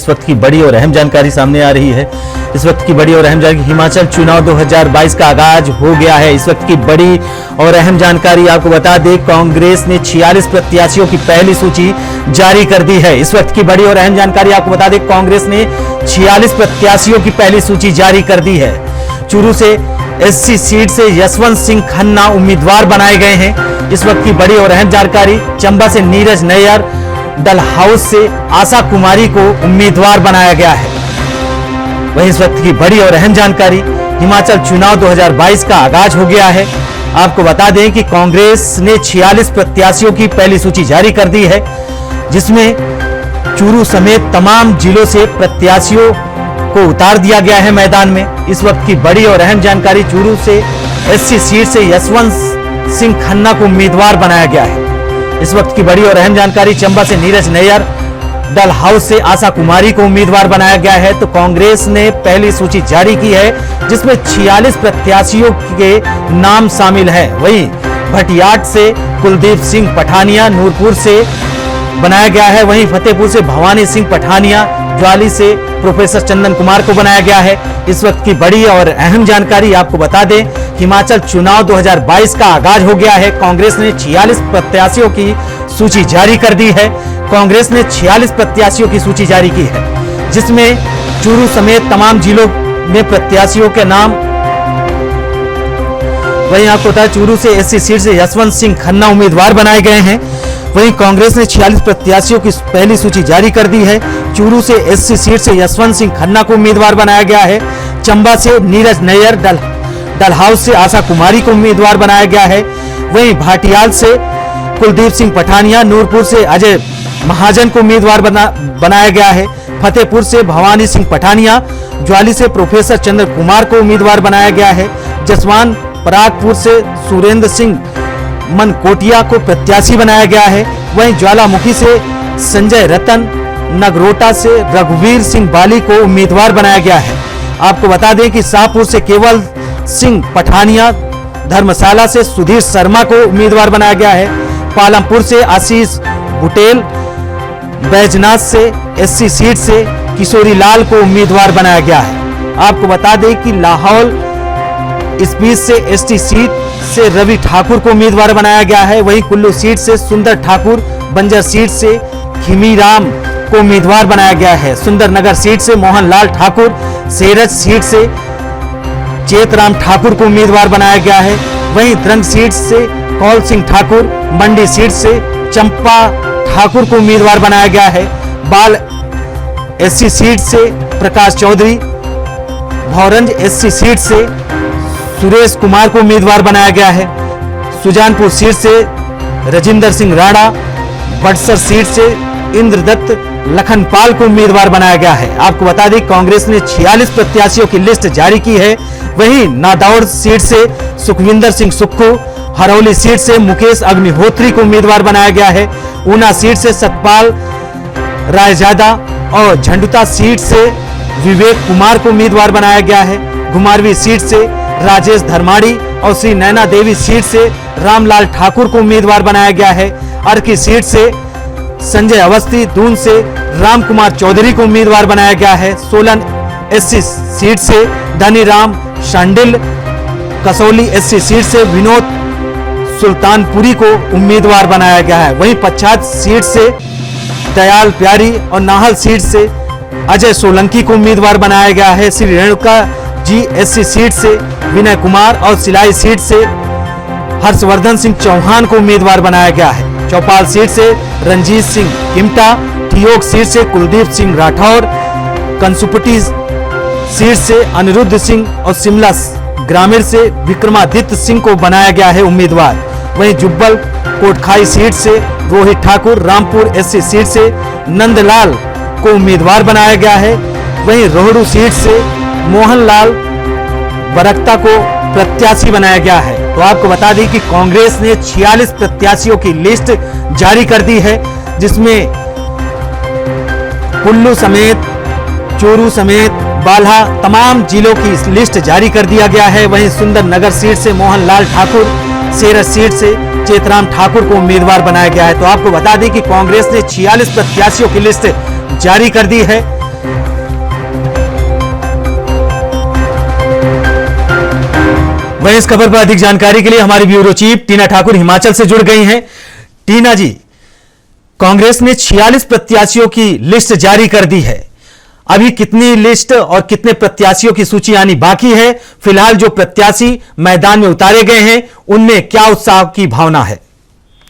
इस वक्त की बड़ी और अहम जानकारी सामने आ रही है। इस वक्त की बड़ी और अहम जानकारी, हिमाचल चुनाव 2022 का आगाज हो गया है। इस वक्त की बड़ी और अहम जानकारी आपको बता दें, कांग्रेस ने 46 प्रत्याशियों की पहली सूची जारी कर दी है। इस वक्त की बड़ी और अहम जानकारी आपको बता दें, कांग्रेस ने 46 प्रत्याशियों की पहली सूची जारी कर दी है। चूरू से एससी सीट से यशवंत सिंह खन्ना उम्मीदवार बनाए गए हैं। इस वक्त की बड़ी और अहम जानकारी, चंबा से नीरज नैयर, डलहाउस से आशा कुमारी को उम्मीदवार बनाया गया है। वहीं इस वक्त की बड़ी और अहम जानकारी, हिमाचल चुनाव 2022 का आगाज हो गया है। आपको बता दें कि कांग्रेस ने 46 प्रत्याशियों की पहली सूची जारी कर दी है, जिसमें चूरू समेत तमाम जिलों से प्रत्याशियों को उतार दिया गया है मैदान में। इस वक्त की बड़ी और अहम जानकारी, चूरू से एससी सीट से यशवंत सिंह खन्ना को उम्मीदवार बनाया गया है। इस वक्त की बड़ी और अहम जानकारी, चंबा से नीरज नैयर, डलहाउस से आशा कुमारी को उम्मीदवार बनाया गया है। तो कांग्रेस ने पहली सूची जारी की है, जिसमें 46 प्रत्याशियों के नाम शामिल हैं। वहीं भटियाट से कुलदीप सिंह पठानिया नूरपुर से बनाया गया है। वहीं फतेहपुर से भवानी सिंह पठानिया, ज्वाली से प्रोफेसर चंदन कुमार को बनाया गया है। इस वक्त की बड़ी और अहम जानकारी आपको बता दें, हिमाचल चुनाव 2022 का आगाज हो गया है। कांग्रेस ने 46 प्रत्याशियों की सूची जारी कर दी है। कांग्रेस ने 46 प्रत्याशियों की सूची जारी की है, जिसमें चूरू समेत तमाम जिलों में प्रत्याशियों के नाम। वहीं आपको बता, चूरू से एससी सीट से यशवंत सिंह खन्ना उम्मीदवार बनाए गए हैं। वहीं कांग्रेस ने 46 प्रत्याशियों की पहली सूची जारी कर दी है। चूरू से एससी सीट से यशवंत सिंह खन्ना को उम्मीदवार बनाया गया है। चंबा से नीरज नैयर, डलहाउस से आशा कुमारी को उम्मीदवार बनाया गया है। वहीं भाटियाल से कुलदीप सिंह पठानिया, नूरपुर से अजय महाजन को उम्मीदवार बनाया गया है। फतेहपुर से भवानी सिंह पठानिया, ज्वाली से प्रोफेसर चंद्र कुमार को उम्मीदवार बनाया गया है। जसवान परागपुर से सुरेंद्र सिंह मनकोटिया को प्रत्याशी बनाया गया है। वहीं ज्वालामुखी से संजय रतन, नगरोटा से रघुवीर सिंह बाली को उम्मीदवार बनाया गया है। आपको बता दें कि शाहपुर से केवल सिंह पठानिया, धर्मशाला से सुधीर शर्मा को उम्मीदवार बनाया गया है। पालमपुर से आशीष बुटेल, बैजनाथ से एससी सीट से किशोरी लाल को उम्मीदवार बनाया गया है। आपको बता दें कि लाहौल स्पीच से एसटी सीट से रवि ठाकुर को उम्मीदवार बनाया गया है। वहीं कुल्लू सीट से सुंदर ठाकुर, बंजर सीट से खिमीराम को उम्मीदवार बनाया गया है। सुंदरनगर सीट से मोहनलाल ठाकुर, सेरज सीट से चेतराम ठाकुर को उम्मीदवार बनाया गया है। वहीं द्रंग सीट से कौल सिंह ठाकुर, मंडी सीट से चंपा ठाकुर को उम्मीदवार बनाया गया है। बाल एससी सीट से प्रकाश चौधरी, भौरंज एससी सीट से सुरेश कुमार को उम्मीदवार बनाया गया है। सुजानपुर सीट से राजिंदर सिंह राणा, बड़सर सीट से इंद्रदत्त लखनपाल को उम्मीदवार बनाया गया है। आपको बता दें, कांग्रेस ने 46 प्रत्याशियों की लिस्ट जारी की है। वहीं नादौड़ सीट से सुखविंदर सिंह सुक्खू, हरौली सीट से मुकेश अग्निहोत्री को उम्मीदवार बनाया गया है। ऊना सीट से सतपाल रायजादा और झंडुता सीट से विवेक कुमार को उम्मीदवार बनाया गया है। घुमारवी सीट से राजेश धर्माड़ी और श्री नैना देवी सीट से रामलाल ठाकुर को उम्मीदवार बनाया गया है। अर्की सीट से संजय अवस्थी, दून से राम कुमार चौधरी को उम्मीदवार बनाया गया है। सोलन एससी सीट से धनीराम शांडिल, कसौली एससी सीट से विनोद सुल्तानपुरी को उम्मीदवार बनाया गया है। वहीं पच्छाद सीट से दयाल प्यारी और नाहल सीट से अजय सोलंकी को उम्मीदवार बनाया गया है। श्री रेणुका जी एससी सीट से विनय कुमार और सिलाई सीट से हर्षवर्धन सिंह चौहान को उम्मीदवार बनाया गया है। चौपाल सीट से रंजीत सिंह किमटा, ठियोग सीट से कुलदीप सिंह राठौर, कंसुपटी सीट से अनिरुद्ध सिंह और शिमला ग्रामीण से विक्रमादित्य सिंह को बनाया गया है उम्मीदवार। वहीं जुब्बल कोटखाई सीट से रोहित ठाकुर, रामपुर एससी सीट से नंदलाल को उम्मीदवार बनाया गया है। वहीं रोहड़ू सीट से मोहनलाल बरकता को प्रत्याशी बनाया गया है। तो आपको बता दें कि कांग्रेस ने 46 प्रत्याशियों की लिस्ट जारी कर दी है, जिसमें कुल्लू समेत, चूरू समेत, बाल्हा तमाम जिलों की लिस्ट जारी कर दिया गया है। वहीं सुंदरनगर सीट से मोहनलाल ठाकुर, सेरज सीट से चेतराम ठाकुर को उम्मीदवार बनाया गया है। तो आपको बता दें कि कांग्रेस ने 46 प्रत्याशियों की लिस्ट जारी कर दी है। वहीं इस खबर पर अधिक जानकारी के लिए हमारी ब्यूरो चीफ टीना ठाकुर हिमाचल से जुड़ गई हैं। टीना जी, कांग्रेस ने 46 प्रत्याशियों की लिस्ट जारी कर दी है। अभी कितनी लिस्ट और कितने प्रत्याशियों की सूची आनी बाकी है? फिलहाल जो प्रत्याशी मैदान में उतारे गए हैं उनमें क्या उत्साह की भावना है?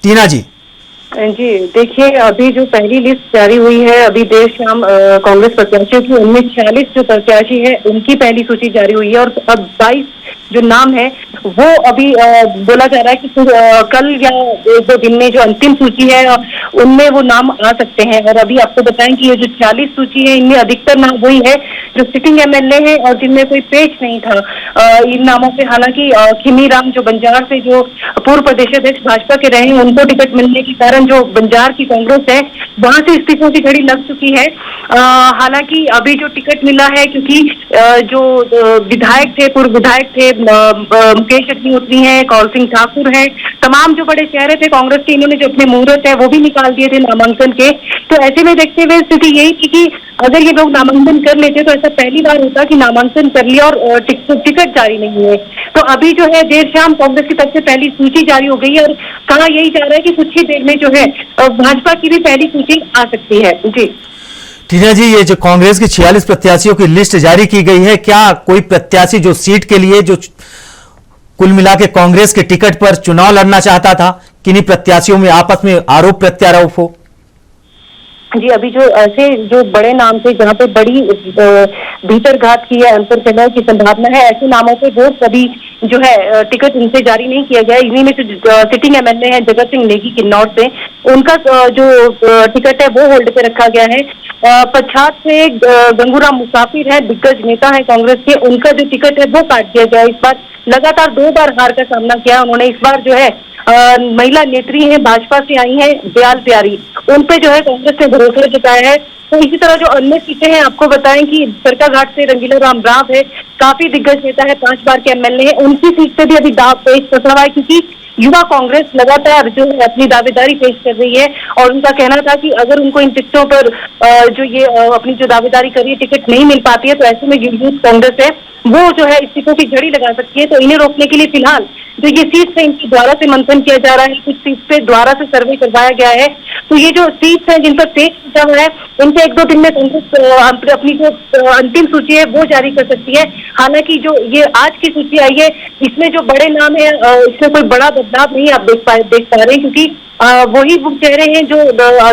टीना जी देखिए, अभी जो पहली लिस्ट जारी हुई है अभी देर शाम कांग्रेस प्रत्याशियों की, उनमें 46 जो प्रत्याशी है उनकी पहली सूची जारी हुई है और अब 22 जो नाम है वो अभी बोला जा रहा है कि कल या एक दो दिन में जो अंतिम सूची है उनमें वो नाम आ सकते हैं। और अभी आपको बताएं कि ये जो 40 सूची है इनमें अधिकतर नाम वही है जो सिटिंग एमएलए है और जिनमें कोई पेच नहीं था। इन नामों से हालांकि खिमी राम जो बंजार से जो पूर्व प्रदेश अध्यक्ष भाजपा के रहे उनको टिकट मिलने के कारण जो बंजार की कांग्रेस है वहां से इस्तीफों की घड़ी लग चुकी है। हालांकि अभी जो टिकट मिला है क्योंकि जो विधायक थे, पूर्व विधायक थे, मुकेश अग्निहोत्री है, कौल सिंह ठाकुर है, तमाम जो बड़े चेहरे थे कांग्रेस के, इन्होंने जो अपने मुहूर्त है वो भी निकाल दिए थे नामांकन के। तो ऐसे में देखते हुए स्थिति यही थी कि अगर ये लोग नामांकन कर लेते तो ऐसा पहली बार होता कि नामांकन कर लिया और टिकट जारी नहीं हुए। तो अभी जो है देर शाम कांग्रेस की तरफ से पहली सूची जारी हो गई है और कहा यही जा रहा है कि कुछ ही देर में जो है भाजपा की भी पहली सूची आ सकती है। जी टीना जी, ये जो कांग्रेस की 46 प्रत्याशियों की लिस्ट जारी की गई है, क्या कोई प्रत्याशी जो सीट के लिए जो कुल मिला के कांग्रेस के टिकट पर चुनाव लड़ना चाहता था, किन्हीं प्रत्याशियों में आपस में आरोप प्रत्यारोप हो? जी, अभी जो ऐसे जो बड़े नाम थे जहाँ पे बड़ी भीतरघात की या अंतर चलाव की संभावना है, ऐसे नामों पे वोट कभी जो है टिकट इनसे जारी नहीं किया गया। इन्हीं में से सिटिंग एमएलए है जगत सिंह नेगी किन्नौर से, उनका जो टिकट है वो होल्ड पे रखा गया है। पच्छाद से गंगूराम मुसाफिर है, दिग्गज नेता है कांग्रेस के, उनका जो टिकट है वो काट दिया गया। इस बार लगातार 2 बार हार का सामना किया उन्होंने। इस बार जो है महिला नेत्री है, भाजपा से आई है दयाल प्यारी, उन पे जो है कांग्रेस ने भरोसा जताया है। तो इसी तरह जो अन्य सीटें हैं आपको बताएं कि सरकाघाट से रंगीला राम राव है, काफी दिग्गज नेता है, 5 बार के एमएलए है, उनकी सीट पे भी अभी दाव पेश कर रहा है क्योंकि युवा कांग्रेस लगातार जो है अपनी दावेदारी पेश कर रही है और उनका कहना था कि अगर उनको इन टिकटों पर जो ये अपनी जो दावेदारी करी है टिकट नहीं मिल पाती है तो ऐसे में यूथ कांग्रेस है वो जो है इस्तीफों की झड़ी लगा सकती है। तो इन्हें रोकने के लिए फिलहाल जो ये सीट है इनकी द्वारा से मंथन किया जा रहा है, कुछ सीट पे द्वारा से सर्वे करवाया गया है। तो ये जो सीट है जिन पर पेच किया हुआ है इनसे 1-2 दिन में कांग्रेस अपनी जो अंतिम सूची है वो जारी कर सकती है। हालांकि जो ये आज की सूची आई है इसमें जो बड़े नाम है इसमें कोई बड़ा बदलाव नहीं आप देख पा रहे हैं क्योंकि वही वो चेहरे हैं जो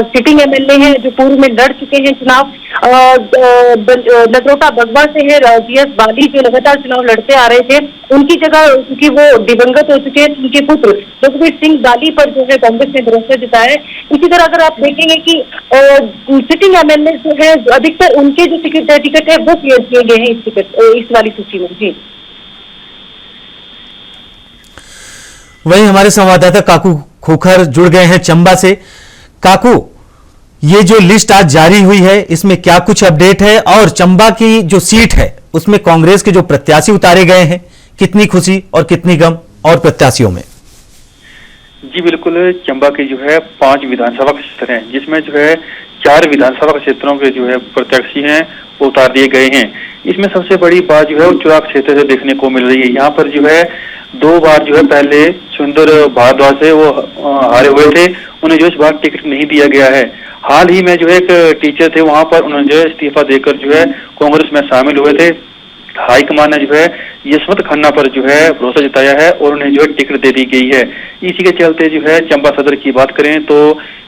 सिटिंग एमएलए हैं जो पूर्व में लड़ चुके हैं चुनाव। नगरोटा बगवा से है जीएस बाली जो लगातार चुनाव लड़ते आ रहे थे, उनकी जगह क्योंकि वो दिवंगत हो चुके हैं उनके पुत्र रघुवीर सिंह बाली पर जो है कांग्रेस ने भरोसा जताया है। इसी तरह अगर आप देखेंगे कि सिटिंग एमएलए जो है अधिकतर उनके जो टिकट है वो क्लियर किए गए हैं इस वाली सूची में। जी वहीं हमारे संवाददाता काकू खोखर जुड़ गए हैं चंबा से। काकू, ये जो लिस्ट आज जारी हुई है इसमें क्या कुछ अपडेट है और चंबा की जो सीट है उसमें कांग्रेस के जो प्रत्याशी उतारे गए हैं, कितनी खुशी और कितनी गम और प्रत्याशियों में? जी बिल्कुल, चंबा के जो है 5 विधानसभा क्षेत्र हैं जिसमें जो है 4 विधानसभा क्षेत्रों के जो है प्रत्याशी हैं वो उतार दिए गए हैं। इसमें सबसे बड़ी बात जो है वो चुनाव क्षेत्र से देखने को मिल रही है। यहाँ पर जो है 2 बार जो है पहले सुंदर भारद्वाज से वो हारे हुए थे, उन्हें जो इस बार टिकट नहीं दिया गया है। हाल ही में जो है एक टीचर थे वहां पर उन्होंने जो है इस्तीफा देकर जो है कांग्रेस में शामिल हुए थे। हाईकमान ने जो है यशवंत खन्ना पर जो है भरोसा जताया है और उन्हें जो है टिकट दे दी गई है। इसी के चलते जो है चंबा सदर की बात करें तो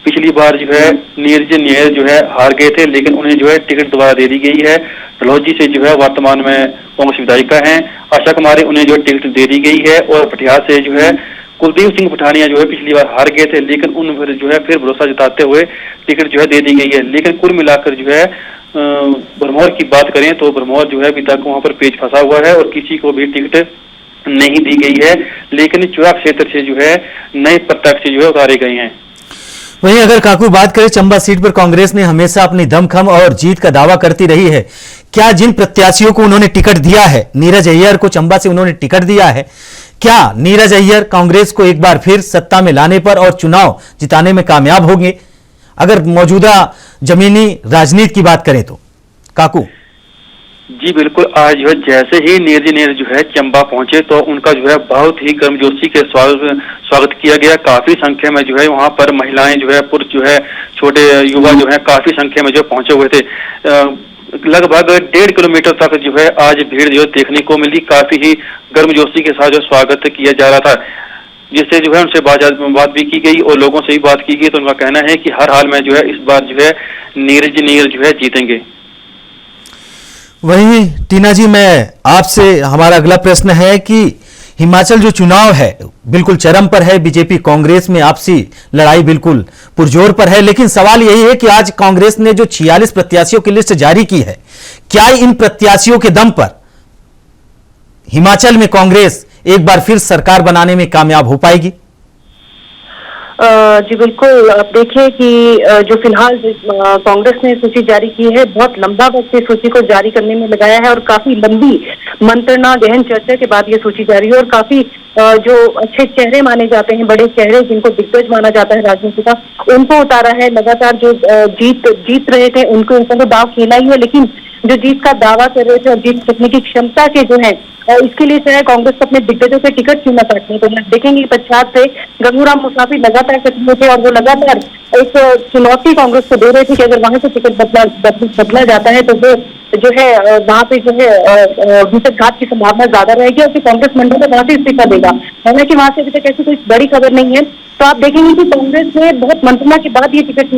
पिछली बार जो है नीरज नियर जो है हार गए थे लेकिन उन्हें जो है टिकट दोबारा दे दी गई है। डलहौजी से जो है वर्तमान में कांग्रेस विधायिका हैं आशा कुमारी, उन्हें जो है टिकट दे दी गई है। और पटियाला से जो है कुलदीप सिंह पठानिया जो है पिछली बार हार गए थे लेकिन उन पर जो है फिर भरोसा जताते हुए टिकट जो है दे दी गई है। लेकिन कुल मिलाकर जो है भरमौर की बात करें तो भरमौर जो है अभी तक वहां पर पेच फंसा हुआ है और किसी को भी टिकट नहीं दी गई है। लेकिन चुनाव क्षेत्र से जो है नए प्रत्याशी जो है उतारे गए हैं। वहीं अगर काकू बात करें चंबा सीट पर कांग्रेस ने हमेशा अपनी दमखम और जीत का दावा करती रही है। क्या जिन प्रत्याशियों को उन्होंने टिकट दिया है, नीरज अय्यर को चंबा से उन्होंने टिकट दिया है, क्या नीरज अय्यर कांग्रेस को एक बार फिर सत्ता में लाने पर और चुनाव जिताने में कामयाब होंगे? अगर मौजूदा जमीनी राजनीति की बात करें तो काकू। जी बिल्कुल, आज जो है जैसे ही नीरज नीर जो है चंबा पहुंचे तो उनका जो है बहुत ही गर्मजोशी के स्वागत किया गया। काफी संख्या में जो है वहां पर महिलाएं जो है, पुरुष जो है, छोटे युवा जो है काफी संख्या में जो पहुंचे हुए थे। लगभग 1.5 किलोमीटर तक जो है आज भीड़ जो देखने को मिली। काफी ही गर्मजोशी के साथ जो स्वागत किया जा रहा था, जिससे जो है उनसे बात भी की गई और लोगों से भी बात की गई। तो उनका कहना है कि हर हाल में जो है इस बार जो है नीरज नीर जो है जीतेंगे। वहीं टीना जी, मैं आपसे हमारा अगला प्रश्न है कि हिमाचल जो चुनाव है बिल्कुल चरम पर है, बीजेपी कांग्रेस में आपसी लड़ाई बिल्कुल पुरजोर पर है, लेकिन सवाल यही है कि आज कांग्रेस ने जो 46 प्रत्याशियों की लिस्ट जारी की है, क्या इन प्रत्याशियों के दम पर हिमाचल में कांग्रेस एक बार फिर सरकार बनाने में कामयाब हो पाएगी? जी बिल्कुल, आप देखिए कि जो फिलहाल कांग्रेस ने सूची जारी की है, बहुत लंबा वक्त इस सूची को जारी करने में लगाया है और काफी लंबी मंत्रणा गहन चर्चा के बाद ये सूची जारी है। और काफी जो अच्छे चेहरे माने जाते हैं, बड़े चेहरे जिनको दिग्गज माना जाता है राजनीति का, उनको उतारा है। लगातार जो जीत रहे थे उनको ऊपर तो दाव खेला ही है, लेकिन जो जीत का दावा कर रहे थे और जीत सकने की क्षमता के जो है, इसके लिए चाहे कांग्रेस को अपने दिग्गजों से टिकट क्यों न काटने को देखेंगे। पश्चात से गंगूराम मुसाफिर लगातार सक्रिय थे और वो लगातार एक चुनौती कांग्रेस को दे रहे थे कि अगर वहां से टिकट बदला जाता है तो वो जो है वहां पे जो है घात की संभावना ज्यादा रहेगी और कांग्रेस मंडल में वहां से इस्तीफा देगा। हालांकि वहां से अभी तक ऐसी कोई बड़ी खबर नहीं है। तो आप देखेंगे कि कांग्रेस ने बहुत मंत्रणा के बाद ये टिकट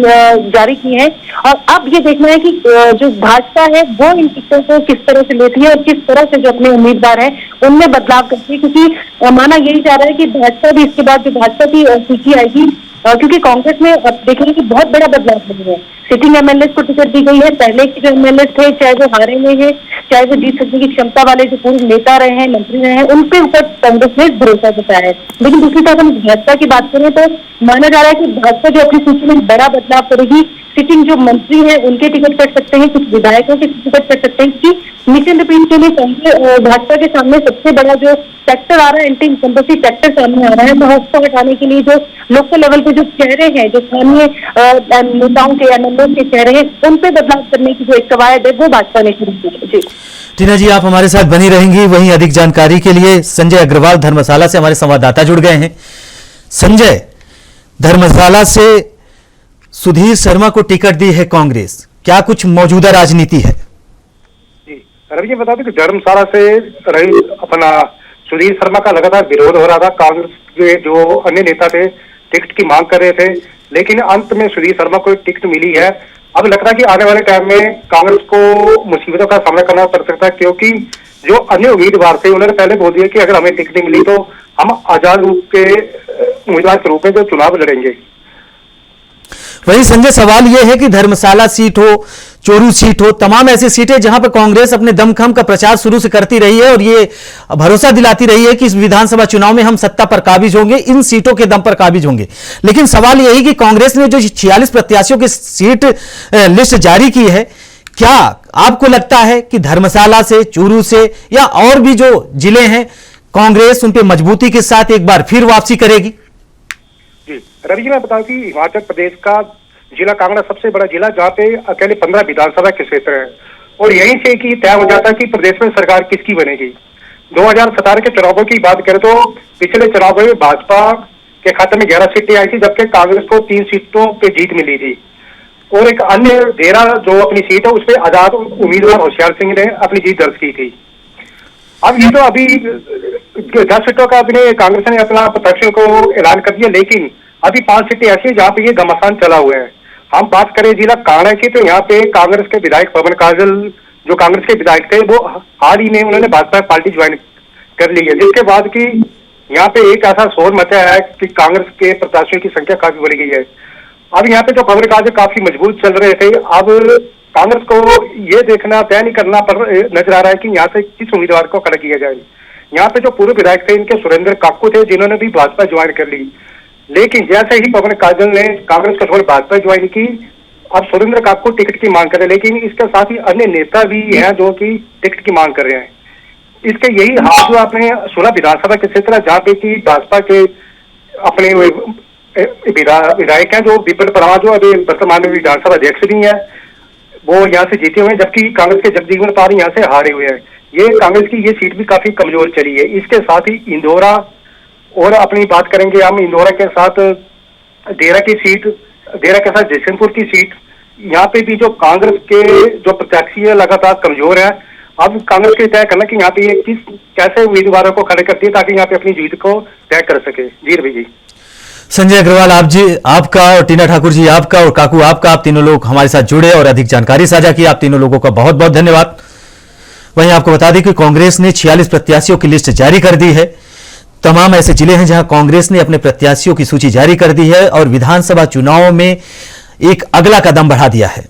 जारी की है और अब ये देखना है कि जो भाजपा है वो इन टिकटों को किस तरह से लेती है और किस तरह से जो अपने उम्मीदवार है उनमें बदलाव करती है, क्योंकि माना यही जा रहा है कि भाजपा भी इसके बाद जो भाजपा की सूची आएगी, क्योंकि कांग्रेस में अब देखेंगे कि बहुत बड़ा बदलाव हुआ है। सिटिंग एमएलए को टिकट दी गई है। पहले के जो एमएलए थे, चाहे वो हारे हुए हैं, चाहे वो जीत सकने की क्षमता वाले जो पूर्व नेता रहे हैं, मंत्री रहे हैं, उनके ऊपर कांग्रेस ने भरोसा जताया है। लेकिन दूसरी तरफ हम भाजपा की बात करें तो माना जा रहा है कि भाजपा जो अपनी सूची में बड़ा बदलाव करेगी। सिटिंग जो मंत्री हैं उनके टिकट कट सकते हैं, कुछ विधायकों के टिकट कट सकते हैं, क्योंकि निश्चित रिपीट के लिए भाजपा के सामने सबसे बड़ा जो फैक्टर आ रहा है, एंटी इनकम्बेंसी फैक्टर सामने आ रहा है। तो उसको हटाने के लिए जो लोकल लेवल पे जो चेहरे हैं, जो स्थानीय नेताओं के, एमएलए के चेहरे हैं, उन पे बदलाव करने की जो एक कवायद है वो भाजपा ने शुरू की है। जी टीना जी, आप हमारे साथ बनी रहेंगी। वहीं अधिक जानकारी के लिए संजय अग्रवाल धर्मशाला से हमारे संवाददाता जुड़ गए हैं। संजय, धर्मशाला से सुधीर शर्मा को टिकट दी है कांग्रेस, क्या कुछ मौजूदा राजनीति है? जी रवि जी, बता दें कि धर्मशाला से रही अपना सुधीर शर्मा का लगातार विरोध हो रहा था। कांग्रेस के जो अन्य नेता थे टिकट की मांग कर रहे थे, लेकिन अंत में सुधीर शर्मा को टिकट मिली है। अब लगता है कि आने वाले टाइम में कांग्रेस को मुसीबतों का सामना करना पड़ सकता है, क्योंकि जो अन्य उम्मीदवार थे उन्होंने पहले बोल दिया कि अगर हमें टिकट मिली तो हम आजाद रूप के उम्मीदवार के रूप में जो चुनाव लड़ेंगे। वही संजय, सवाल यह है कि धर्मशाला सीट हो, चोरू सीट हो, तमाम ऐसी सीटें जहां पर कांग्रेस अपने दमखम का प्रचार शुरू से करती रही है और ये भरोसा दिलाती रही है कि इस विधानसभा चुनाव में हम सत्ता पर काबिज होंगे, इन सीटों के दम पर काबिज होंगे। लेकिन सवाल यही कि कांग्रेस ने जो 46 प्रत्याशियों की सीट लिस्ट जारी की है, क्या आपको लगता है कि धर्मशाला से, चूरू से या और भी जो जिले हैं, कांग्रेस उन पर मजबूती के साथ एक बार फिर वापसी करेगी? जी रवि जी, मैं बताऊं कि हिमाचल प्रदेश का जिला कांगड़ा सबसे बड़ा जिला, जहाँ पे अकेले 15 विधानसभा के क्षेत्र है और यहीं से कि तय हो जाता है कि प्रदेश में सरकार किसकी बनेगी। 2017 के चुनावों की बात करें तो पिछले चुनाव में भाजपा के खाते में 11 सीटें आई थी, जबकि कांग्रेस को 3 सीटों पे जीत मिली थी और एक अन्य देरा जो अपनी सीट है उस पर आजाद उम्मीदवार होशियार सिंह ने अपनी जीत दर्ज की थी। अब ये तो अभी 10 सीटों का अपने कांग्रेस ने अपना प्रत्याशियों को ऐलान कर दिया, लेकिन अभी 5 सीटें ऐसी हैं जहाँ पे ये घमासान चला हुआ है। हम बात करें जिला कांगड़ा की तो यहाँ पे कांग्रेस के विधायक पवन काजल, जो कांग्रेस के विधायक थे, वो हाल ही में उन्होंने भाजपा पार्टी ज्वाइन कर ली है, जिसके बाद की यहाँ पे एक ऐसा शोर मचा है कि कांग्रेस के प्रत्याशियों की संख्या काफी बढ़ गई है। अब यहाँ पे जो पवन काजल काफी मजबूत चल रहे थे, अब कांग्रेस को ये देखना तय नहीं करना पर नजर आ रहा है कि यहाँ से किस उम्मीदवार को खड़ा किया जाए। यहाँ पे जो पूर्व विधायक थे इनके सुरेंद्र काकू थे, जिन्होंने भी भाजपा ज्वाइन कर ली, लेकिन जैसे ही पवन काजल ने कांग्रेस को छोड़ भाजपा ज्वाइन की, अब सुरेंद्र काकू टिकट की मांग कर रहे हैं, लेकिन इसके साथ ही अन्य नेता भी हैं जो कि टिकट की मांग कर रहे हैं। इसके यही हाथ जो अपने 16 विधानसभा के क्षेत्र जहाँ पे की भाजपा के अपने विधायक हैं, जो विपिन परमार जो अभी वर्तमान में विधानसभा अध्यक्ष भी हैं, वो यहाँ से जीते हुए हैं, जबकि कांग्रेस के जगजीवन पाल यहाँ से हारे हुए हैं। ये कांग्रेस की ये सीट भी काफी कमजोर चली है। इसके साथ ही इंदौरा और अपनी बात करेंगे हम इंदौरा के साथ देरा की सीट, देरा के साथ जयसिंहपुर की सीट, यहाँ पे भी जो कांग्रेस के जो प्रत्याशी है लगातार कमजोर है। अब कांग्रेस के तय करना कि यहाँ पे ये किस कैसे उम्मीदवारों को खड़े करती है ताकि यहाँ पे अपनी जीत को तय कर सके। जी रवि जी। संजय अग्रवाल आप जी आपका और टीना ठाकुर जी आपका और काकू आपका, आप तीनों लोग हमारे साथ जुड़े और अधिक जानकारी साझा की। आप तीनों लोगों का बहुत बहुत धन्यवाद। वहीं आपको बता दें कि कांग्रेस ने 46 प्रत्याशियों की लिस्ट जारी कर दी है। तमाम ऐसे जिले हैं जहां कांग्रेस ने अपने प्रत्याशियों की सूची जारी कर दी है और विधानसभा चुनाव में एक अगला कदम बढ़ा दिया है।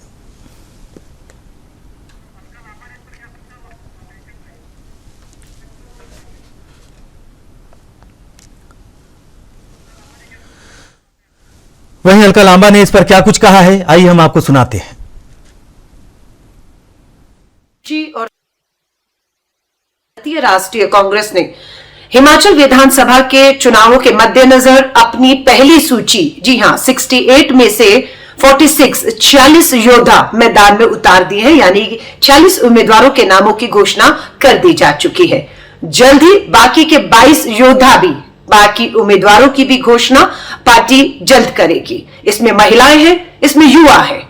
वहीं अलका लांबा ने इस पर क्या कुछ कहा है, आइए हम आपको सुनाते हैं। जी और भारतीय राष्ट्रीय कांग्रेस ने हिमाचल विधानसभा के चुनावों के मद्देनजर अपनी पहली सूची, जी हां, 68 में से 46 योद्धा मैदान में उतार दिए हैं, यानी 46 उम्मीदवारों के नामों की घोषणा कर दी जा चुकी है। जल्द ही बाकी के 22 योद्धा भी, बाकी उम्मीदवारों की भी घोषणा पार्टी जल्द करेगी। इसमें महिलाएं हैं, इसमें युवा है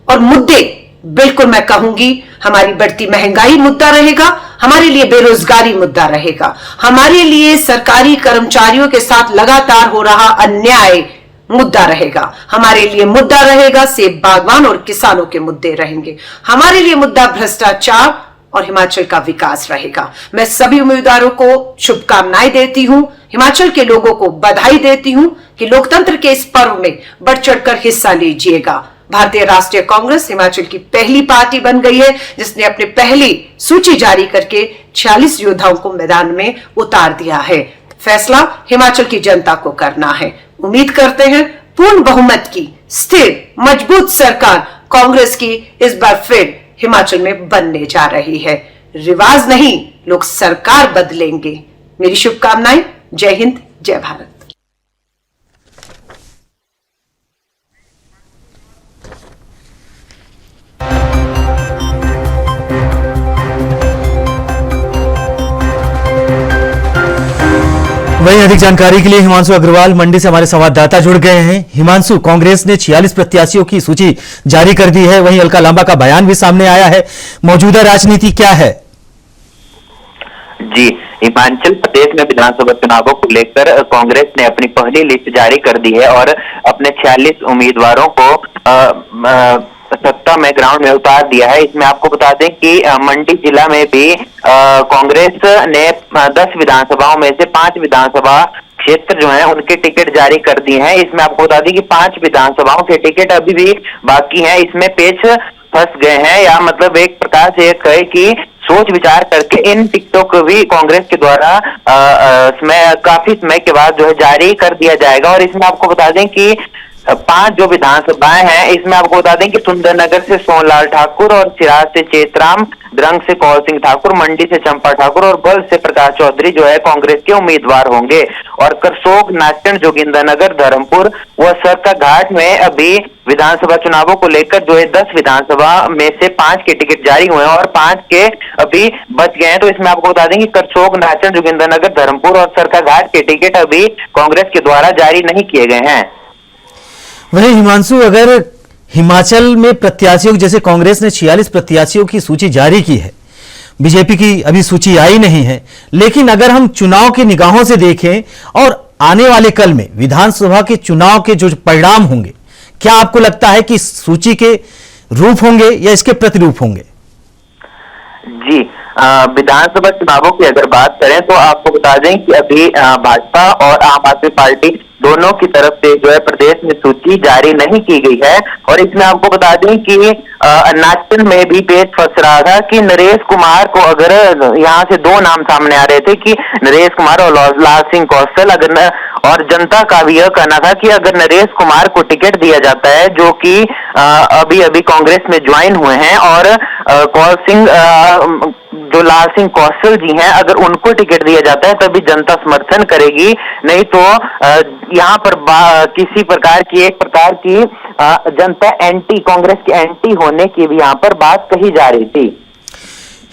और मुद्दे बिल्कुल मैं कहूंगी हमारी बढ़ती महंगाई मुद्दा रहेगा, हमारे लिए बेरोजगारी मुद्दा रहेगा, हमारे लिए सरकारी कर्मचारियों के साथ लगातार हो रहा अन्याय मुद्दा रहेगा, हमारे लिए मुद्दा रहेगा सेब बागवान और किसानों के मुद्दे रहेंगे, हमारे लिए मुद्दा भ्रष्टाचार और हिमाचल का विकास रहेगा। मैं सभी उम्मीदवारों को शुभकामनाएं देती हूं, हिमाचल के लोगों को बधाई देती हूं कि लोकतंत्र के इस पर्व में बढ़ चढ़कर हिस्सा लीजिएगा। भारतीय राष्ट्रीय कांग्रेस हिमाचल की पहली पार्टी बन गई है जिसने अपनी पहली सूची जारी करके 46 योद्धाओं को मैदान में उतार दिया है। फैसला हिमाचल की जनता को करना है। उम्मीद करते हैं पूर्ण बहुमत की स्थिर मजबूत सरकार कांग्रेस की इस बार फिर हिमाचल में बनने जा रही है। रिवाज नहीं, लोग सरकार बदलेंगे। मेरी शुभकामनाएं। जय हिंद, जय भारत। वहीं अधिक जानकारी के लिए हिमांशु अग्रवाल मंडी से हमारे संवाददाता जुड़ गए हैं। हिमांशु, कांग्रेस ने 46 प्रत्याशियों की सूची जारी कर दी है, वहीं अलका लांबा का बयान भी सामने आया है। मौजूदा राजनीति क्या है? जी, हिमाचल प्रदेश में विधानसभा चुनावों को लेकर कांग्रेस ने अपनी पहली लिस्ट जारी कर दी है और अपने 46 उम्मीदवारों को सत्ता में ग्राउंड में उतार दिया है। इसमें आपको बता दें कि मंडी जिला में भी कांग्रेस ने 10 विधानसभाओं में से 5 विधानसभा क्षेत्र जो है उनके टिकट जारी कर दिए हैं। इसमें आपको बता दें कि 5 विधानसभाओं के टिकट अभी भी बाकी हैं। इसमें पेच फंस गए हैं, या मतलब एक प्रकार से कहे कि सोच विचार करके इन टिकटों को भी कांग्रेस के द्वारा काफी समय के बाद जो है जारी कर दिया जाएगा। और इसमें आपको बता दें कि 5 जो विधानसभाएं हैं, इसमें आपको बता दें कि सुंदरनगर से सोनलाल ठाकुर और सिराज से चेतराम, द्रंग से कौल सिंह ठाकुर, मंडी से चंपा ठाकुर और बल्ह से प्रकाश चौधरी जो है कांग्रेस के उम्मीदवार होंगे। और करसोग, नाचन, जोगिंद्रनगर, धर्मपुर व सरकाघाट में अभी विधानसभा चुनावों को लेकर जो है 10 विधानसभा में से 5 के टिकट जारी हुए हैं और 5 के अभी बच गए हैं। तो इसमें आपको बता दें कि करसोग, नाचन, जोगिंद्रनगर, धर्मपुर और सरकाघाट के टिकट अभी कांग्रेस के द्वारा जारी नहीं किए गए हैं। वहीं हिमांशु, अगर हिमाचल में प्रत्याशियों, जैसे कांग्रेस ने 46 प्रत्याशियों की सूची जारी की है, बीजेपी की अभी सूची आई नहीं है, लेकिन अगर हम चुनाव की निगाहों से देखें और आने वाले कल में विधानसभा के चुनाव के जो परिणाम होंगे, क्या आपको लगता है कि सूची के रूप होंगे या इसके प्रतिरूप होंगे? जी, विधानसभा चुनावों की अगर बात करें तो आपको बता दें कि अभी भाजपा और आम आदमी पार्टी दोनों की तरफ से जो है प्रदेश में सूची जारी नहीं की गई है। और इसमें आपको बता दें कि नाचन में भी पेच फंस रहा था कि नरेश कुमार को, अगर यहाँ से 2 नाम सामने आ रहे थे कि नरेश कुमार और लाल सिंह कौशल, और जनता का भी यह कहना था कि अगर नरेश कुमार को टिकट दिया जाता है, जो कि अभी अभी कांग्रेस में ज्वाइन हुए हैं, और कौल सिंह जो लाल सिंह कौशल जी हैं, अगर उनको टिकट दिया जाता है तभी जनता समर्थन करेगी, नहीं तो यहाँ पर किसी प्रकार की एक प्रकार की जनता एंटी कांग्रेस की एंटी होने की भी यहाँ पर बात कही जा रही थी।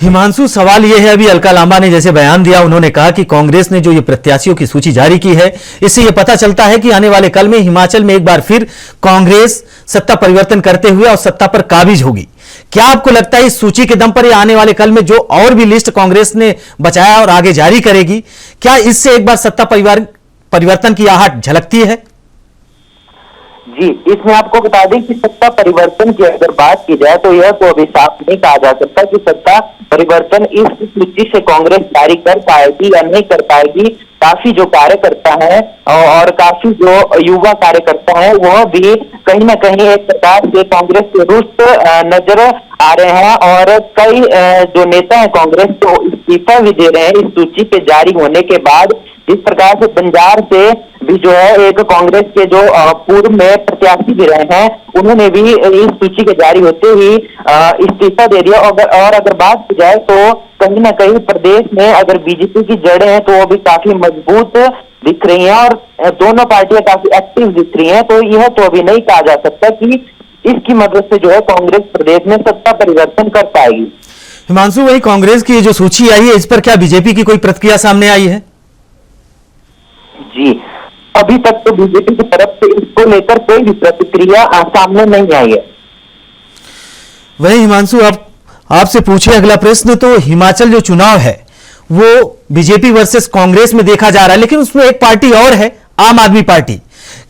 हिमांशु, सवाल यह है, अभी अलका लांबा ने जैसे बयान दिया, उन्होंने कहा कि कांग्रेस ने जो ये प्रत्याशियों की सूची जारी की है, इससे यह पता चलता है कि आने वाले कल में हिमाचल में एक बार फिर कांग्रेस सत्ता परिवर्तन करते हुए और सत्ता पर काबिज होगी। क्या आपको लगता है इस सूची के दम पर या आने वाले कल में जो और भी लिस्ट कांग्रेस ने बचाया और आगे जारी करेगी, क्या इससे एक बार सत्ता परिवर्तन की आहट झलकती है? जी, इसमें आपको बता दें कि सत्ता परिवर्तन की अगर बात की जाए तो यह तो अभी साफ नहीं कहा जा सकता कि सत्ता परिवर्तन इस सूची से कांग्रेस जारी कर पाएगी या नहीं कर पाएगी। काफी जो कार्यकर्ता है और काफी जो युवा कार्यकर्ता है वह भी कहीं ना कहीं एक प्रकार से कांग्रेस से रुष्ट नजर आ रहे हैं और कई जो नेता है कांग्रेस को इस्तीफा भी दे रहे हैं इस सूची के जारी होने के बाद। इस प्रकार से बंजार से भी जो है एक कांग्रेस के जो पूर्व में प्रत्याशी भी रहे हैं उन्होंने भी इस सूची के जारी होते ही इस्तीफा दे दिया। और अगर बात की जाए तो कहीं ना कहीं प्रदेश में अगर बीजेपी की जड़ें हैं तो वो भी काफी मजबूत दिख रही हैं और दोनों पार्टियां काफी एक्टिव दिख रही हैं। तो यह तो अभी नहीं कहा जा सकता कि इसकी मदद से जो है कांग्रेस प्रदेश में सत्ता परिवर्तन कर पाएगी। हिमांशु, वही कांग्रेस की जो सूची आई है, इस पर क्या बीजेपी की कोई प्रतिक्रिया सामने आई है? जी, अभी तक तो बीजेपी की तरफ से इसको लेकर कोई भी प्रतिक्रिया सामने नहीं आई है। वही हिमांशु, आपसे पूछे अगला प्रश्न, तो हिमाचल जो चुनाव है वो बीजेपी वर्सेस कांग्रेस में देखा जा रहा है, लेकिन उसमें एक पार्टी और है, आम आदमी पार्टी।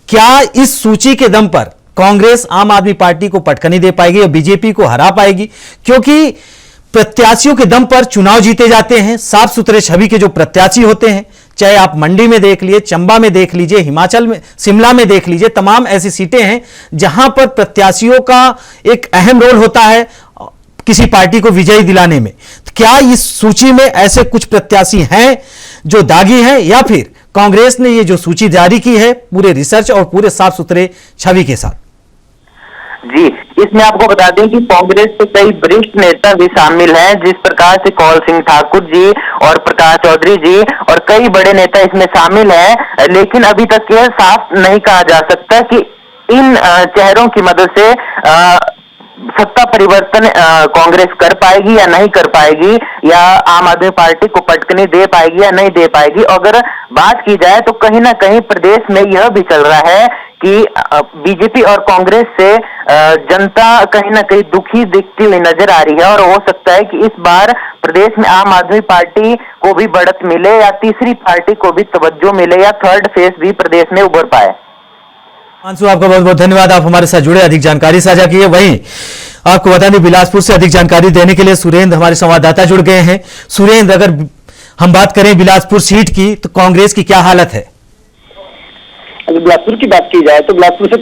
क्या इस सूची के दम पर कांग्रेस आम आदमी पार्टी को पटकनी दे पाएगी या बीजेपी को हरा पाएगी? क्योंकि प्रत्याशियों के दम पर चुनाव जीते जाते हैं, साफ सुथरे छवि के जो प्रत्याशी होते हैं, चाहे आप मंडी में देख लीजिए, चंबा में देख लीजिए, हिमाचल में शिमला में देख लीजिए, तमाम ऐसी सीटें हैं जहां पर प्रत्याशियों का एक अहम रोल होता है किसी पार्टी को विजयी दिलाने में। तो क्या इस सूची में ऐसे कुछ प्रत्याशी हैं जो दागी हैं या फिर कांग्रेस ने ये जो सूची जारी की है पूरे रिसर्च और पूरे साफ सुथरे छवि के साथ? जी, इसमें आपको बता दें कि कांग्रेस के कई वरिष्ठ नेता भी शामिल हैं, जिस प्रकार से कौल सिंह ठाकुर जी और प्रकाश चौधरी जी और कई बड़े नेता इसमें शामिल हैं। लेकिन अभी तक यह साफ नहीं कहा जा सकता कि इन चेहरों की मदद से सत्ता परिवर्तन कांग्रेस कर पाएगी या नहीं कर पाएगी, या आम आदमी पार्टी को पटकनी दे पाएगी या नहीं दे पाएगी। अगर बात की जाए तो कहीं ना कहीं प्रदेश में यह भी चल रहा है कि बीजेपी और कांग्रेस से जनता कहीं ना कहीं दुखी दिखती हुई नजर आ रही है और हो सकता है कि इस बार प्रदेश में आम आदमी पार्टी को भी बढ़त मिले या तीसरी पार्टी को भी तवज्जो मिले या थर्ड फेस भी प्रदेश में उभर पाए। हिमांशु, आपका बहुत बहुत धन्यवाद, आप हमारे साथ जुड़े, अधिक जानकारी साझा की है। वहीं आपको बता दें, बिलासपुर से अधिक जानकारी देने के लिए सुरेंद्र हमारे संवाददाता जुड़ गए हैं। सुरेंद्र, अगर हम बात करें बिलासपुर सीट की तो कांग्रेस की क्या हालत है? अगर बिलासपुर की बात की जाए तो बिलासपुर से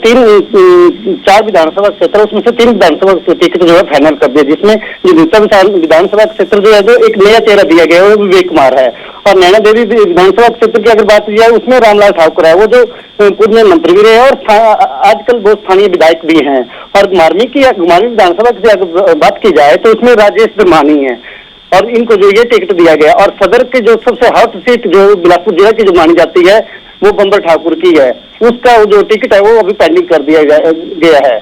4 विधानसभा क्षेत्र, उसमें से 3 विधानसभा टिकट जो है फाइनल कर दिया, जिसमें जो दूसरा विधानसभा क्षेत्र जो है जो एक नया चेहरा दिया गया है वो विवेक कुमार है। और नैना देवी विधानसभा क्षेत्र की अगर बात की जाए उसमें रामलाल ठाकुर है, वो जो पूर्व में मंत्री भी रहे और आजकल वो स्थानीय विधायक भी हैं। और घुमारवी विधानसभा की अगर बात की जाए तो उसमें राजेश ब्रह्मानी है और इनको जो ये टिकट दिया गया। और सदर के जो सबसे हॉट सीट जो बिलासपुर जिला की जो मानी जाती है वो बंबर ठाकुर की है, उसका जो टिकट है वो अभी पेंडिंग कर दिया गया है।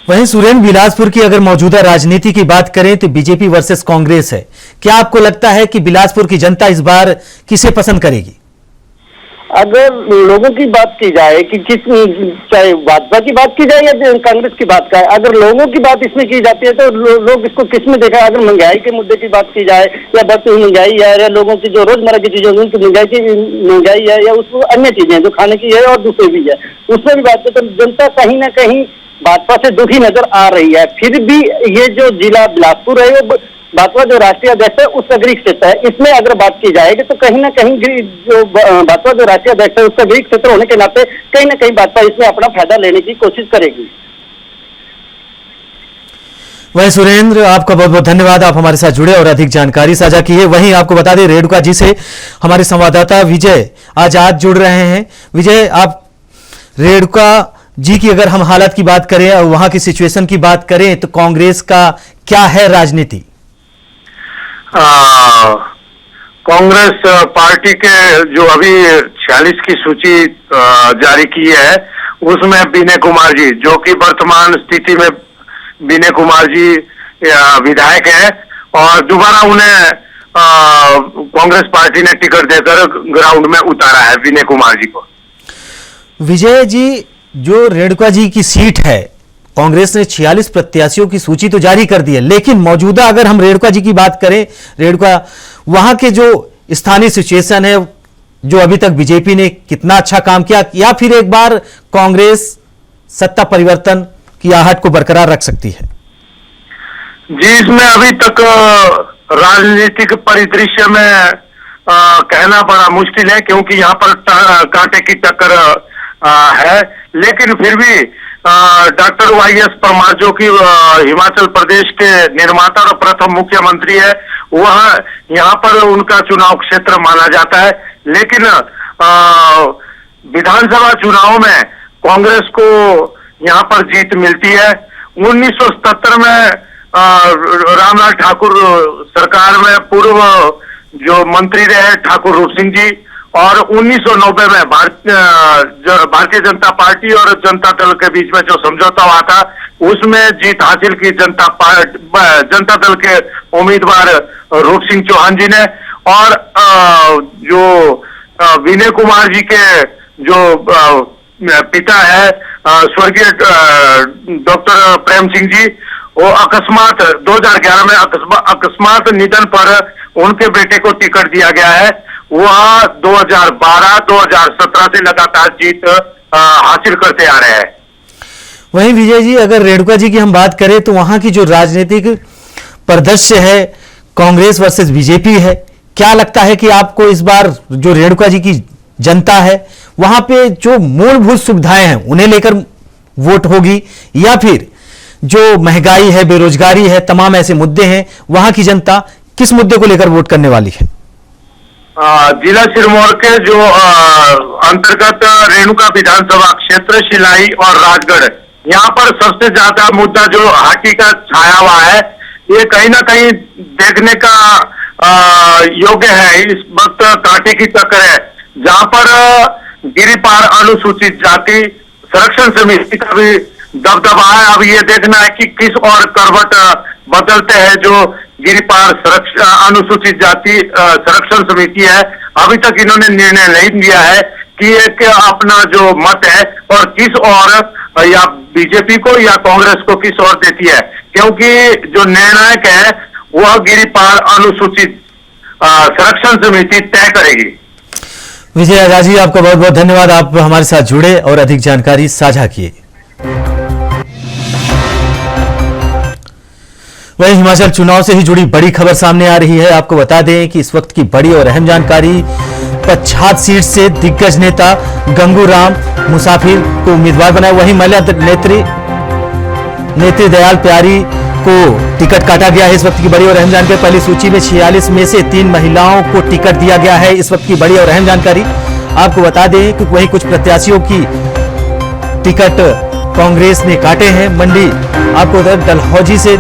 वहीं सुरेंद्र, बिलासपुर की अगर मौजूदा राजनीति की बात करें तो बीजेपी वर्सेस कांग्रेस है। क्या आपको लगता है कि बिलासपुर की जनता इस बार किसे पसंद करेगी? अगर लोगों की बात की जाए कि किस, चाहे भाजपा की बात की जाए या कांग्रेस की बात का, अगर लोगों की बात इसमें की जाती है तो लोग इसको किस में देखा। अगर महंगाई के मुद्दे की बात की जाए या बढ़ती हुई महंगाई है या लोगों की जो रोजमर्रा की चीजें उनकी महंगाई है या उसको अन्य चीजें जो खाने की है और दूसरी भी है, उसमें भी बात करें तो जनता कहीं ना कहीं भाजपा से दुखी नजर आ रही है। फिर भी ये जो जिला बिलासपुर है वो भाजपा जो राष्ट्रीय अध्यक्ष है उसका गृह क्षेत्र है, इसमें अगर बात की जाएगी तो कहीं ना कहीं जो भाजपा जो राष्ट्रीय अध्यक्ष है उसका गृह क्षेत्र होने के नाते कहीं ना कहीं भाजपा इसमें अपना फायदा लेने की कोशिश करेगी। वहीं सुरेंद्र, आपका बहुत बहुत धन्यवाद, आप हमारे साथ जुड़े और अधिक जानकारी साझा की है। वहीं आपको बता दें, रेणुका जी से हमारे संवाददाता विजय आजाद जुड़ रहे हैं। विजय, आप रेणुका जी की अगर हम हालत की बात करें और वहां की सिचुएशन की बात करें तो कांग्रेस का क्या है राजनीति? कांग्रेस पार्टी के जो अभी 46 की सूची जारी की है, उसमें विनय कुमार जी, जो कि वर्तमान स्थिति में विनय कुमार जी विधायक है और दोबारा उन्हें कांग्रेस पार्टी ने टिकट देकर ग्राउंड में उतारा है विनय कुमार जी को। विजय जी, जो रेणुका जी की सीट है, कांग्रेस ने 46 प्रत्याशियों की सूची तो जारी कर दी है, लेकिन मौजूदा अगर हम रेणुका जी की बात करें, रेणुका वहां के जो स्थानीय सिचुएशन है, जो अभी तक बीजेपी ने कितना अच्छा काम किया, या फिर एक बार कांग्रेस सत्ता परिवर्तन की आहट को बरकरार रख सकती है? जी, इसमें अभी तक राजनीतिक परिदृश्य में कहना बड़ा मुश्किल है, क्योंकि यहाँ पर कांटे की टक्कर है। लेकिन फिर भी डॉक्टर वाईएस परमार, जो कि हिमाचल प्रदेश के निर्माता और प्रथम मुख्यमंत्री है, वह यहाँ पर उनका चुनाव क्षेत्र माना जाता है। लेकिन विधानसभा चुनाव में कांग्रेस को यहाँ पर जीत मिलती है। 1977 में रामलाल ठाकुर सरकार में पूर्व जो मंत्री रहे ठाकुर रूप सिंह जी, और 1990 में भारतीय जनता पार्टी और जनता दल के बीच में जो समझौता हुआ था, उसमें जीत हासिल की जनता दल के उम्मीदवार रूप सिंह चौहान जी ने। और जो विनय कुमार जी के जो पिता है स्वर्गीय डॉक्टर प्रेम सिंह जी, वो अकस्मात 2011 में अकस्मात निधन पर उनके बेटे को टिकट दिया गया है। वह 2012-2017 से लगातार जीत हासिल करते आ रहे हैं। वहीं विजय जी, अगर रेणुका जी की हम बात करें तो वहां की जो राजनीतिक परिदृश्य है, कांग्रेस वर्सेस बीजेपी है, क्या लगता है कि आपको इस बार जो रेणुका जी की जनता है, वहां पे जो मूलभूत सुविधाएं हैं उन्हें लेकर वोट होगी, या फिर जो महंगाई है, बेरोजगारी है, तमाम ऐसे मुद्दे हैं, वहां की जनता किस मुद्दे को लेकर वोट करने वाली है? जिला सिरमौर के जो अंतर्गत रेणुका विधानसभा क्षेत्र शिलाई और राजगढ़, यहाँ पर सबसे ज्यादा मुद्दा जो हाथी का छाया हुआ है, ये कहीं ना कहीं देखने का योग्य है। इस वक्त कांटे की टक्कर है, जहां पर गिरिपार अनुसूचित जाति संरक्षण समिति का भी दबदबा है। अब ये देखना है कि किस और करवट बदलते हैं जो गिरिपार अनुसूचित जाति संरक्षण समिति है। अभी तक इन्होंने निर्णय नहीं लिया है कि एक अपना जो मत है और किस और या बीजेपी को या कांग्रेस को किस और देती है, क्योंकि जो निर्णायक है वह गिरिपार अनुसूचित संरक्षण समिति तय करेगी। विजय आजाद जी, आपका बहुत बहुत धन्यवाद, आप हमारे साथ जुड़े और अधिक जानकारी साझा किए। वहीं हिमाचल चुनाव से ही जुड़ी बड़ी खबर सामने आ रही है। आपको बता दें कि इस वक्त की बड़ी और अहम जानकारी, पच्छाद सीट से दिग्गज नेता गंगू राम मुसाफिर को उम्मीदवार बनाया। वहीं महिला नेत्री दयाल प्यारी को टिकट काटा गया है। इस वक्त की बड़ी और अहम जानकारी, पहली सूची में 46 में से 3 महिलाओं को टिकट दिया गया है। इस वक्त की बड़ी और अहम जानकारी आपको बता दें कि वहीं कुछ प्रत्याशियों की टिकट कांग्रेस ने काटे हैं। मंडी आपको डलहौजी से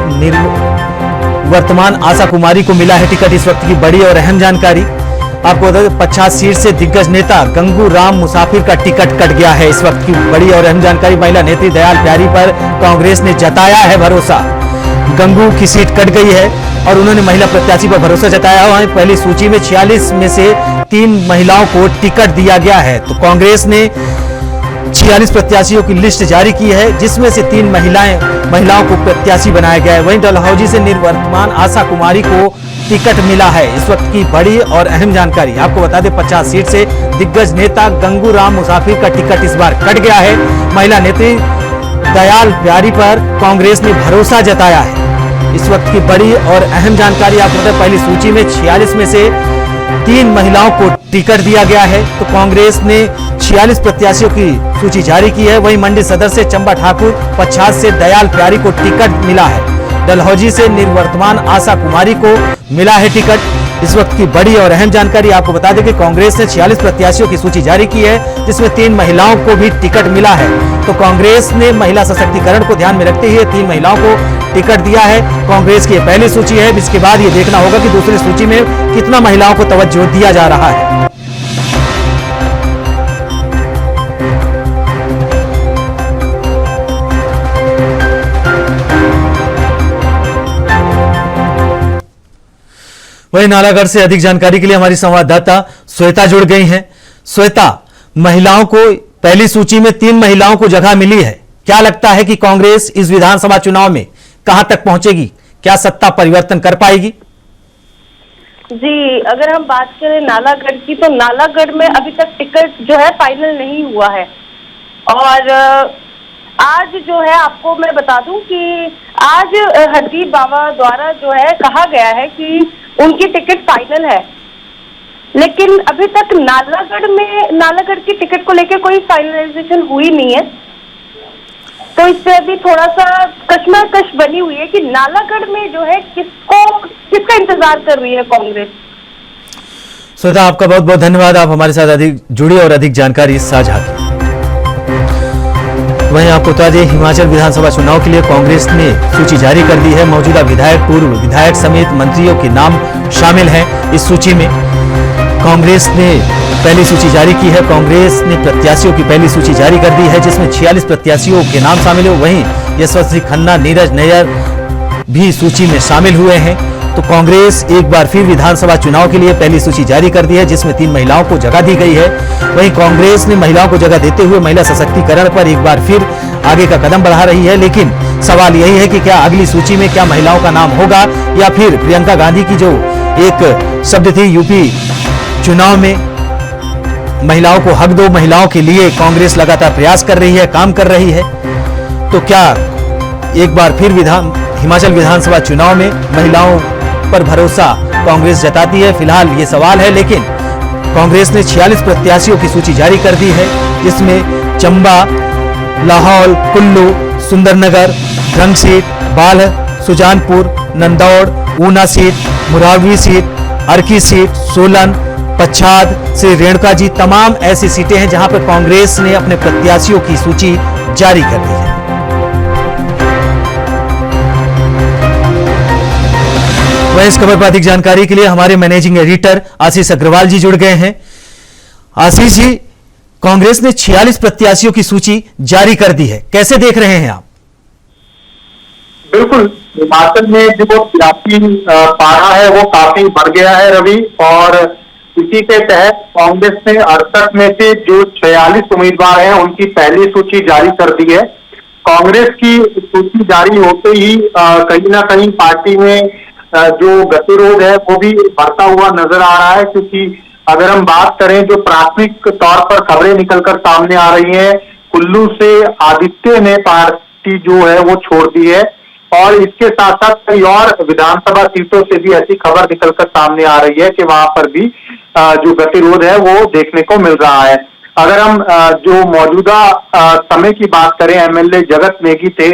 वर्तमान आशा कुमारी को मिला है टिकट। इस वक्त की बड़ी और अहम जानकारी आपको बता दें, 50 सीट से दिग्गज नेता गंगू राम मुसाफिर का टिकट कट गया है। इस वक्त की बड़ी और अहम जानकारी, महिला नेत्री दयाल प्यारी पर कांग्रेस ने जताया है भरोसा। गंगू की सीट कट गई है और उन्होंने महिला प्रत्याशी पर भरोसा जताया है। पहली सूची में 46 में से 3 महिलाओं को टिकट दिया गया है। तो कांग्रेस ने 46 प्रत्याशियों की लिस्ट जारी की है, जिसमें से 3 महिलाओं को प्रत्याशी बनाया गया है। वहीं डलहौजी से निर्वर्तमान आशा कुमारी को टिकट मिला है। इस वक्त की बड़ी और अहम जानकारी आपको बता दें, 50 सीट से दिग्गज नेता गंगू राम मुसाफिर का टिकट इस बार कट गया है। महिला नेत्री दयाल प्यारी पर कांग्रेस ने भरोसा जताया है। इस वक्त की बड़ी और अहम जानकारी आपको बता दें, पहली सूची में 46 में से 3 महिलाओं को टिकट दिया गया है। तो कांग्रेस ने 46 प्रत्याशियों की सूची जारी की है। वहीं मंडी सदर से चंबा ठाकुर, 50 से दयाल प्यारी को टिकट मिला है। डलहौजी से निर्वर्तमान आशा कुमारी को मिला है टिकट। इस वक्त की बड़ी और अहम जानकारी आपको बता दें कि कांग्रेस ने 46 प्रत्याशियों की सूची जारी की है, जिसमें 3 महिलाओं को भी टिकट मिला है। तो कांग्रेस ने महिला सशक्तिकरण को ध्यान में रखते हुए 3 महिलाओं को टिकट दिया है। कांग्रेस की यह पहली सूची है, इसके बाद ये देखना होगा कि दूसरी सूची में कितना महिलाओं को तवज्जो दिया जा रहा है। वहीं नालागढ़ से अधिक जानकारी के लिए हमारी संवाददाता श्वेता जुड़ गई हैं। श्वेता, महिलाओं को पहली सूची में 3 महिलाओं को जगह मिली है, क्या लगता है कि कांग्रेस इस विधानसभा चुनाव में कहां तक पहुंचेगी? क्या सत्ता परिवर्तन कर पाएगी? जी, अगर हम बात करें नालागढ़ की, तो नालागढ़ में अभी तक टिकट जो है फाइनल नहीं हुआ है। और आज जो है आपको मैं बता दूं कि आज हरदीप बाबा द्वारा जो है कहा गया है कि उनकी टिकट फाइनल है, लेकिन अभी तक नालागढ़ की टिकट को लेकर कोई फाइनलाइजेशन हुई नहीं है। तो इससे अभी थोड़ा सा कश्मकश बनी हुई है कि नालागढ़ में जो है किसका इंतजार कर रही है कांग्रेस। श्वेता, आपका बहुत बहुत धन्यवाद, आप हमारे साथ अधिक जुड़ी और अधिक जानकारी साझा की। वहीं आपको बता दें, हिमाचल विधानसभा चुनाव के लिए कांग्रेस ने सूची जारी कर दी है। मौजूदा विधायक, पूर्व विधायक समेत मंत्रियों के नाम शामिल हैं इस सूची में। कांग्रेस ने पहली सूची जारी की है। कांग्रेस ने प्रत्याशियों की पहली सूची जारी कर दी है, जिसमें 46 प्रत्याशियों के नाम शामिल है। वहीं यशवंत सिंह खन्ना, नीरज नैयर भी सूची में शामिल हुए हैं। तो कांग्रेस एक बार फिर विधानसभा चुनाव के लिए पहली सूची जारी कर दी है, जिसमें 3 महिलाओं को जगह दी गई है। वहीं कांग्रेस ने महिलाओं को जगह देते हुए महिला सशक्तिकरण पर एक बार फिर आगे का कदम बढ़ा रही है। लेकिन सवाल यही है कि क्या अगली सूची में क्या महिलाओं का नाम होगा, या फिर प्रियंका गांधी की जो एक शब्द थी यूपी चुनाव में, महिलाओं को हक दो, महिलाओं के लिए कांग्रेस लगातार प्रयास कर रही है, काम कर रही है। तो क्या एक बार फिर हिमाचल विधानसभा चुनाव में महिलाओं पर भरोसा कांग्रेस जताती है? फिलहाल ये सवाल है। लेकिन कांग्रेस ने 46 प्रत्याशियों की सूची जारी कर दी है, जिसमें चंबा, लाहौल, कुल्लू, सुंदरनगर, ड्रंग सीट, बाल्ह, सुजानपुर, नंदौड़, ऊना सीट, मुरावी सीट, अर्की सीट, सोलन, पच्छाद, श्री रेणुका जी, तमाम ऐसी सीटें हैं जहां पर कांग्रेस ने अपने प्रत्याशियों की सूची जारी कर दी है। वहीं इस खबर पर अधिक जानकारी के लिए हमारे मैनेजिंग एडिटर आशीष अग्रवाल जी जुड़ गए हैं। आशीष जी, कांग्रेस ने 46 प्रत्याशियों की सूची जारी कर दी है, कैसे देख रहे हैं आप? बिल्कुल, हिमाचल में जो सियासी पारा है वो काफी बढ़ गया है रवि, और इसी के तहत कांग्रेस ने 68 में से जो 46 उम्मीदवार हैं उनकी पहली सूची जारी कर दी है। कांग्रेस की सूची जारी होते ही कहीं ना कहीं पार्टी में जो गतिरोध है वो भी बढ़ता हुआ नजर आ रहा है, क्योंकि अगर हम बात करें जो प्राथमिक तौर पर खबरें निकलकर सामने आ रही हैं, कुल्लू से आदित्य ने पार्टी जो है वो छोड़ दी है, और इसके साथ साथ कई और विधानसभा सीटों से भी ऐसी खबर निकलकर सामने आ रही है कि वहां पर भी जो गतिरोध है वो देखने को मिल रहा है। अगर हम जो मौजूदा समय की बात करें, एमएलए जगत नेगी थे,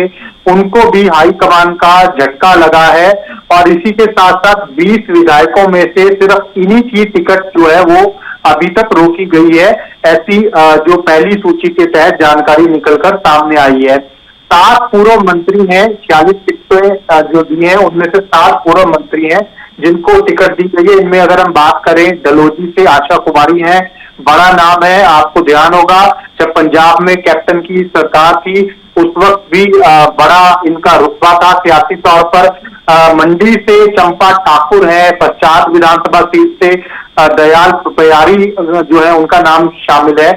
उनको भी हाईकमान का झटका लगा है, और इसी के साथ साथ 20 विधायकों में से सिर्फ इन्हीं की टिकट जो है वो अभी तक रोकी गई है। ऐसी जो पहली सूची के तहत जानकारी निकलकर सामने आई है। 7 पूर्व मंत्री हैं, 46 टिकटें जो दी हैं उनमें से 7 पूर्व मंत्री हैं जिनको टिकट दी गई है। इनमें अगर हम बात करें, डलहौजी से आशा कुमारी हैं, बड़ा नाम है। आपको ध्यान होगा जब पंजाब में कैप्टन की सरकार थी उस वक्त भी बड़ा इनका रुतबा था सियासी तौर पर। मंडी से चंपा ठाकुर है, पच्छाद विधानसभा सीट से दयाल सुपयारी जो है उनका नाम शामिल है।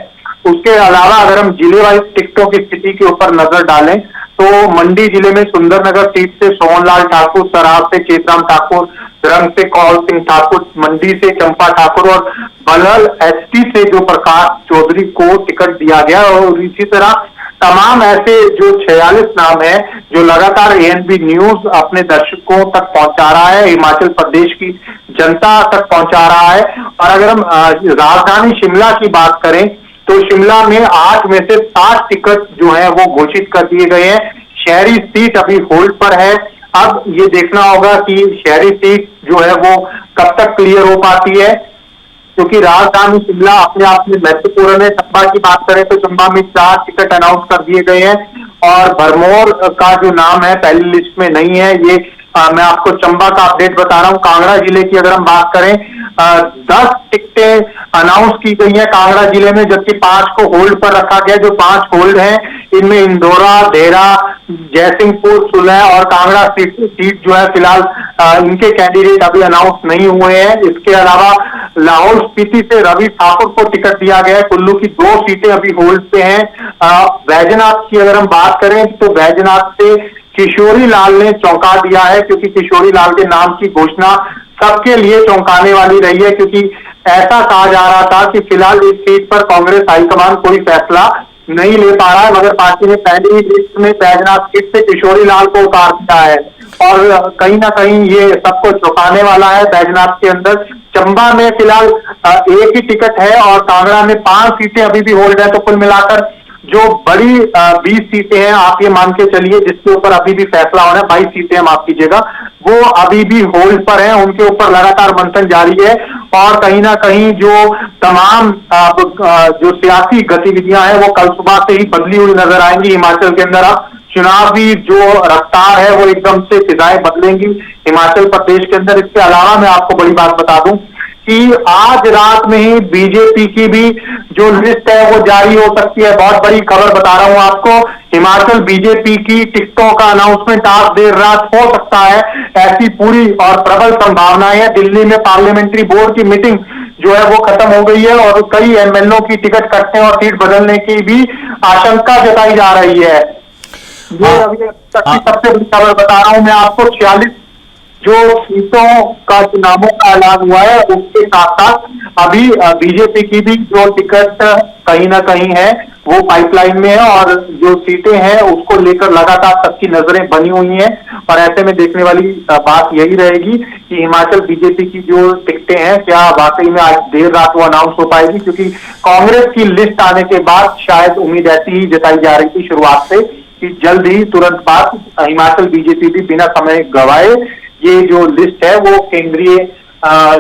उसके अलावा अगर हम जिले वाइज टिकटों की स्थिति के ऊपर नजर डालें तो मंडी जिले में सुंदरनगर सीट से सोहनलाल ठाकुर, सराब से चेतराम ठाकुर, द्रंग से कौल सिंह ठाकुर, मंडी से चंपा ठाकुर और बलहल एसटी से जो प्रकाश चौधरी को टिकट दिया गया। और इसी तरह तमाम ऐसे जो 46 नाम है जो लगातार एएनबी न्यूज अपने दर्शकों तक पहुंचा रहा है, हिमाचल प्रदेश की जनता तक पहुंचा रहा है। और अगर हम राजधानी शिमला की बात करें तो शिमला में 8 में से 7 टिकट जो है वो घोषित कर दिए गए हैं। शहरी सीट अभी होल्ड पर है। अब ये देखना होगा कि शहरी सीट जो है वो कब तक क्लियर हो पाती है, क्योंकि राजधानी शिमला अपने आप में महत्वपूर्ण है। चंबा की बात करें तो चंबा में 4 टिकट अनाउंस कर दिए गए हैं और भरमौर का जो नाम है पहली लिस्ट में नहीं है। ये मैं आपको चंबा का अपडेट बता रहा हूँ। कांगड़ा जिले की अगर हम बात करें 10 टिकटें अनाउंस की गई हैं कांगड़ा जिले में, जबकि 5 को होल्ड पर रखा गया। जो 5 होल्ड हैं इनमें इंदौरा, देहरा, जयसिंहपुर, सुलह और कांगड़ा सीट जो है फिलहाल इनके कैंडिडेट अभी अनाउंस नहीं हुए हैं। इसके अलावा लाहौल स्पीति से रवि ठाकुर को टिकट दिया गया है। कुल्लू की 2 सीटें अभी होल्ड पे हैं। बैजनाथ की अगर हम बात करें तो बैजनाथ से किशोरी लाल ने चौंका दिया है, क्योंकि किशोरी लाल के नाम की घोषणा सबके लिए चौंकाने वाली रही है, क्योंकि ऐसा कहा जा रहा था कि फिलहाल इस सीट पर कांग्रेस हाईकमान कोई फैसला नहीं ले पा रहा है, मगर पार्टी ने पहली ही लिस्ट में बैजनाथ सीट से किशोरी लाल को उतार दिया है और कहीं ना कहीं ये सबको चौंकाने वाला है। बैजनाथ के अंदर चंबा में फिलहाल एक ही टिकट है और कांगड़ा में 5 सीटें अभी भी होल्ड है। तो कुल मिलाकर जो बड़ी 20 सीटें हैं, आप ये मान के चलिए जिसके ऊपर अभी भी फैसला होना है, 22 सीटें माफ कीजिएगा, वो अभी भी होल्ड पर हैं। उनके ऊपर लगातार मंथन जारी है और कहीं ना कहीं जो तमाम जो सियासी गतिविधियां हैं वो कल सुबह से ही बदली हुई नजर आएंगी। हिमाचल के अंदर अब चुनावी जो रफ्तार है वो एकदम से फिजाएं बदलेंगी हिमाचल प्रदेश के अंदर। इसके अलावा मैं आपको बड़ी बात बता दूं कि आज रात में ही बीजेपी की भी जो लिस्ट है वो जारी हो सकती है। बहुत बड़ी खबर बता रहा हूं आपको, हिमाचल बीजेपी की टिकटों का अनाउंसमेंट आज देर रात हो सकता है, ऐसी पूरी और प्रबल संभावनाएं हैं। दिल्ली में पार्लियामेंट्री बोर्ड की मीटिंग जो है वो खत्म हो गई है और कई एमएलओ की टिकट कटने और सीट बदलने की भी आशंका जताई जा रही है। ये अभी तक की सबसे बड़ी खबर बता रहा हूं मैं आपको। 46 जो सीटों का चुनावों का ऐलान हुआ है उसके साथ साथ अभी बीजेपी की भी जो टिकट कहीं ना कहीं है वो पाइपलाइन में है और जो सीटें हैं उसको लेकर लगातार सबकी नजरें बनी हुई हैं। और ऐसे में देखने वाली बात यही रहेगी कि हिमाचल बीजेपी की जो टिकटें हैं क्या वाकई में आज देर रात वो अनाउंस हो पाएगी, क्योंकि कांग्रेस की लिस्ट आने के बाद शायद उम्मीद ऐसी ही जताई जा रही थी शुरुआत से कि जल्द ही तुरंत बाद हिमाचल बीजेपी भी बिना समय गवाए ये जो लिस्ट है वो केंद्रीय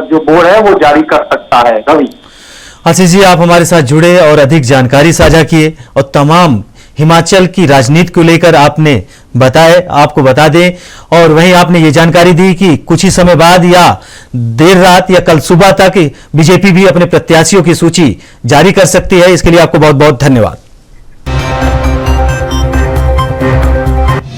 जो बोर्ड है वो जारी कर सकता है। रवि, आशीष जी, आप हमारे साथ जुड़े और अधिक जानकारी साझा किए और तमाम हिमाचल की राजनीति को लेकर आपने बताए, आपको बता दें और वहीं आपने ये जानकारी दी कि कुछ ही समय बाद या देर रात या कल सुबह तक बीजेपी भी अपने प्रत्याशियों की सूची जारी कर सकती है। इसके लिए आपको बहुत बहुत धन्यवाद।